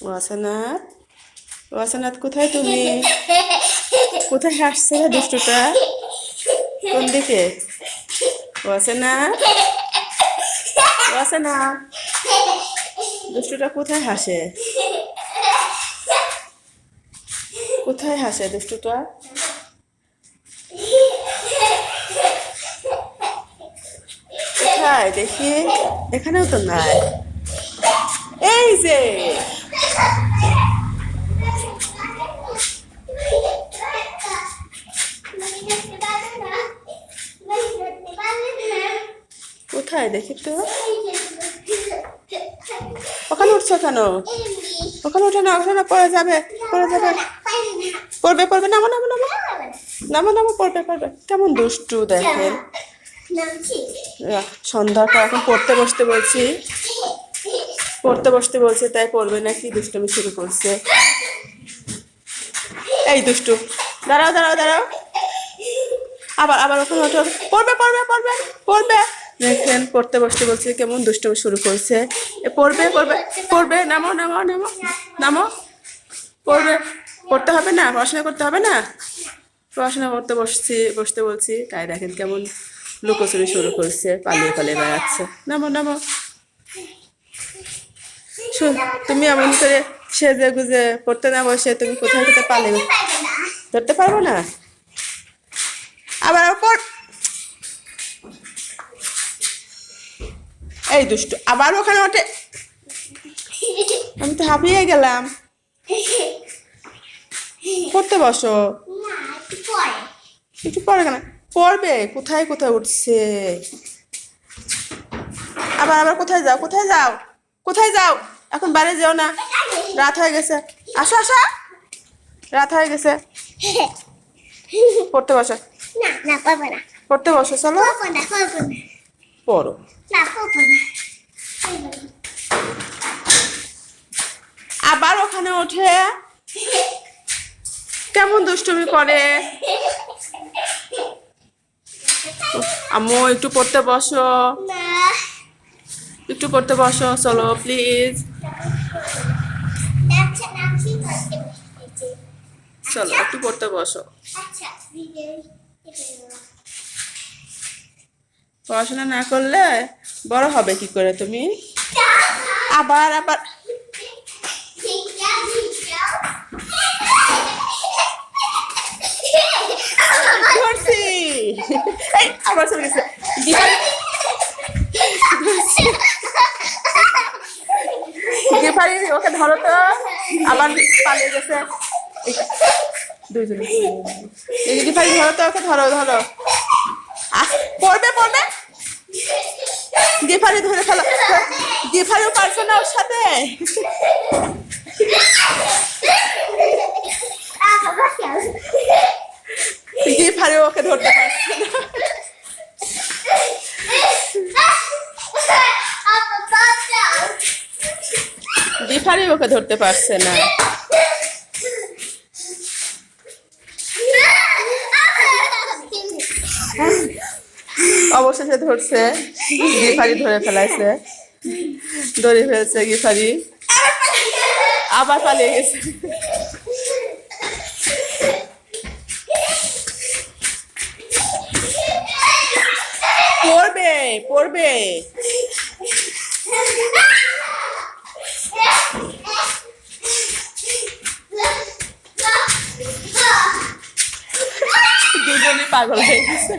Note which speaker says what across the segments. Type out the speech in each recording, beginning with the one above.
Speaker 1: ওয়াসানাথ, ওয়াসানাথ কোথায় তুমি? কোথায় হাসছে রে দুষ্টুটা? কোন দিকে? ওয়াসানাথ, ওয়াসানাথ, দুষ্টুটা কোথায় হাসে? কোথায় হাসে দুষ্টুটা? কোথায় দেখি? এখানেও তো নাই। এই যে কোথায় দেখি তো? ওখানে উঠছো কেন? ওখানে উঠে না, ওখানে পড়ে যাবে, পড়ে যাবে, পড়বে পড়বে, নামো নামো নামো নামো নামো, পড়বে পড়বে। কেমন দুষ্টু দেখেন। সন্ধ্যাটা এখন পড়তে বসতে বলছি, পড়তে বসতে বলছে তাই পড়বে নাকি দুষ্টুমি শুরু করছে। এই দুষ্টু, দাঁড়াও দাঁড়াও দাঁড়াও, আবার আবার ওখানে ওঠো, পড়বে পড়বে পড়বে পড়বে। দেখেন পড়তে বসতে বলছে কেমন দুষ্টুমি শুরু করছে। পড়বে পড়বে পড়বে, নামো নামো নামো নামো, পড়বে। পড়তে হবে না? পড়াশোনা করতে হবে না? পড়াশোনা করতে বসতে বলছি তাই দেখেন কেমন লুকোচুরি শুরু করছে, পালিয়ে পালিয়ে বেড়াচ্ছে। নামো নামো। তুমি এমন করে সেজে গুজে পড়তে না বসে তুমি কোথায় কোথায় পালিয়ে, ধরতে পারবো না? আবার পড়। এই দুষ্টু আবার ওখানে ওঠে, আমি তো হাঁপিয়ে গেলাম। পড়তে বসো। একটু পরে কেন পড়বে? কোথায় কোথায় উঠছে। আবার আবার কোথায় যাও, কোথায় যাও, কোথায় যাও? এখন বাইরে যেও না, রাত হয়ে গেছে। আসো আসো, রাত হয়ে গেছে। পড়তে বসো। পড়তে বসো, চলো পড়ো। আবার ওখানে ওঠে, কেমন দুষ্টুমি করে। আম্মু একটু পড়তে বসো, একটু পড়তে বসো, চলো প্লিজ। চলো একটু পড়তে বসো। পড়াশোনা না করলে বড় হবে কি করে তুমি? আবার আবার ধরছি, আবার চলে গেছে। গিফারি ওকে ধরো তো, আবার পালিয়ে গেছে দুইজনে। গিফারি ধরো তো ওকে, ধরো ধরো, পড়বে পড়বে। গিফারি ধরে ফেলো, গিফারিও পারছো না ওর সাথে। গিফারি ওকে ধরতে পারছে না, গিফারি ওকে ধরতে পারছে না। অবশেষে ধরছে, গিফারি ধরে ফেলাইছে, ধরে ফেলছে গিফারি, আবার পালিয়ে গেছে। পড়বে পড়বে। দুজনে পাগল হয়ে গেছে,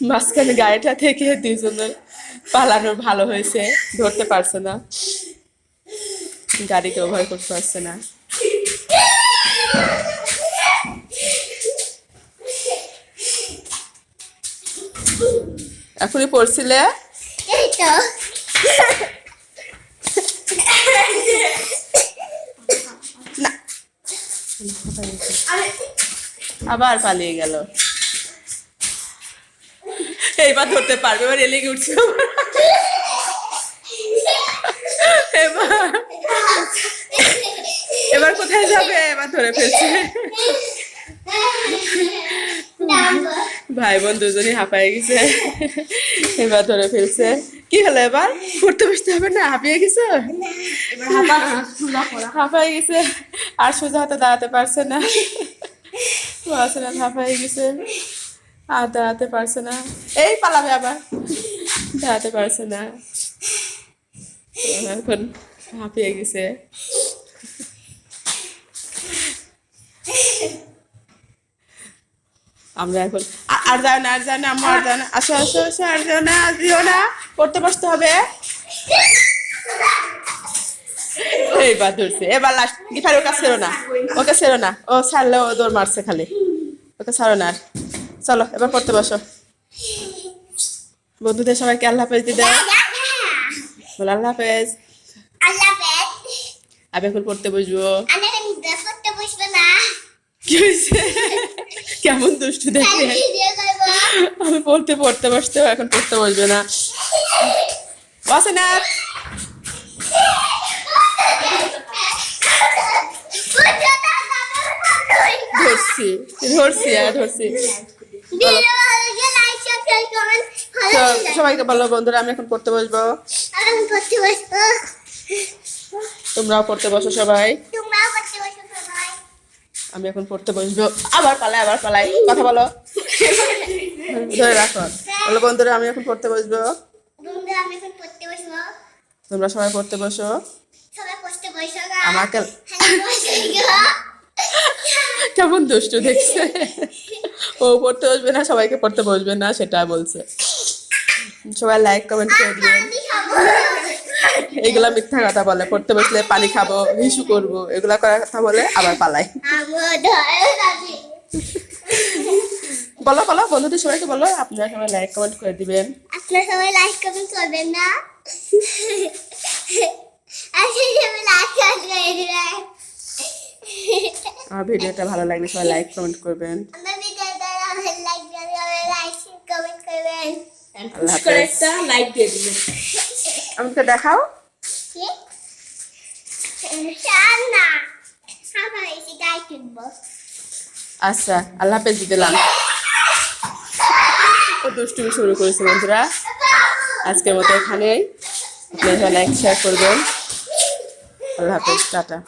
Speaker 1: মাঝখানে গাড়িটা থেকে দুজনের পালানো ভালো হয়েছে, ধরতে পারছে না, গাড়িকে ওভার করতে পারছে না। এখনই পড়ছিলে না, আবার পালিয়ে গেল। এইবার ধরতে পারবে, এবার রেলিং উঠছে। এবার এবার কোথায় যাবে? এবার ধরে ফেলছে। ভাই বোন দুজনই হাঁপায় গেছে, এবার ধরে ফেলছে। কি হলো এবার পড়তে বসতে হবে না হাঁপিয়ে গেছে হাঁপাই গেছে আর সোজা হাতে দাঁড়াতে পারছে না পড়াশোনা হাঁপাই গেছে আর দাঁড়াতে পারছে না এই পালাবে আবার দাঁড়াতে পারছে না এখন হাঁপিয়ে গেছে আমরা এখন আর যাও না আম্মু আর যাও না আসো আর যাও না পড়তে বসতে হবে এইবার ধরছে এবার লাস্ট গিফার ওকে ছেড়ো না ও ছাড়লে ও দৌড় মারছে খালি ওকে ছাড়ো না আর চলো এবার পড়তে বসো বন্ধুদের সবাইকে আল্লাহ হাফেজ দিতে বল আল্লাহ হাফেজ আমি এখন পড়তে বসবো কি হয়েছে কেমন দুষ্টু দেখে আমি পড়তে বসতে এখন পড়তে বসবে না বসে না ধরছি সবাইকে বলো বন্ধুরা আমি এখন পড়তে বসবো তোমরাও পড়তে বসো সবাই আমি এখন পড়তে বসবো আবার পালাই কথা বলো ধরে রাখো বলো বন্ধুরা আমি এখন পড়তে বসবো তোমরা সবাই পড়তে বসো আমাকে কেমন দুষ্টু দেখছে ও পড়তে বসবে না সবাইকে পড়তে বসবে না সেটা বলছে সবাই লাইক কমেন্ট করে দিবেন এগুলা মিথ্যা কথা বলে পড়তে বসলে পানি খাবো হিসু করবো এগুলা করার কথা বলে আবার পালাই বলো বন্ধুদের সবাইকে বলো আপনারা সবাই লাইক কমেন্ট করে দিবেন আমার ভিডিওটা ভালো লাগলে সবাই লাইক কমেন্ট করবেন আমাকে দেখাও আচ্ছা আল্লাহ হাফেজ দিলাম দুষ্টুমি শুরু করেছে বন্ধুরা আজকের মতো এখানেই আপনারা লাইক শেয়ার করবেন আল্লাহ হাফেজ টাটা